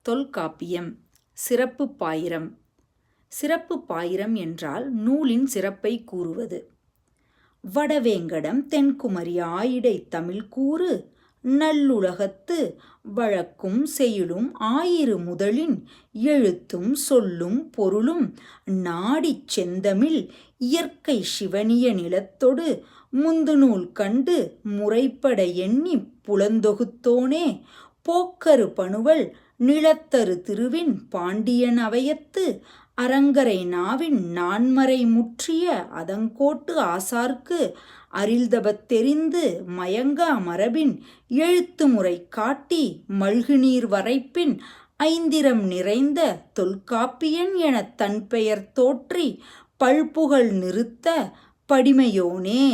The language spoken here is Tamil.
தொல்காப்பியம். சிறப்பு பாயிரம். சிறப்பு பாயிரம் என்றால் நூலின் சிறப்பை கூறுவது. வடவேங்கடம் தென்குமரி ஆயிடைத் தமிழ் கூறு நல்லுலகத்து வழக்கும் செய்யுளும் ஆயிரு முதலின் எழுத்தும் சொல்லும் பொருளும் நாடிச் செந்தமிழ் இயற்கை சிவனிய நிலத்தொடு முந்துநூல் கண்டு முறைப்பட எண்ணிப் புலந்தொகுத்தோனே போக்கரு பனுவல் நிலத்தரு திருவின் பாண்டியன் அவையத்து அரங்கரை நாவின் நான்மறை முற்றிய அதங்கோட்டு ஆசார்க்கு அரில்தபத் தெரிந்து மயங்கா மரபின் எழுத்து முறை காட்டி மல்குநீர் வரைப்பின் ஐந்திரம் நிறைந்த தொல்காப்பியன் எனத் தன்பெயர் தோற்றி பல்புகழ் நிறுத்த படிமையோனே.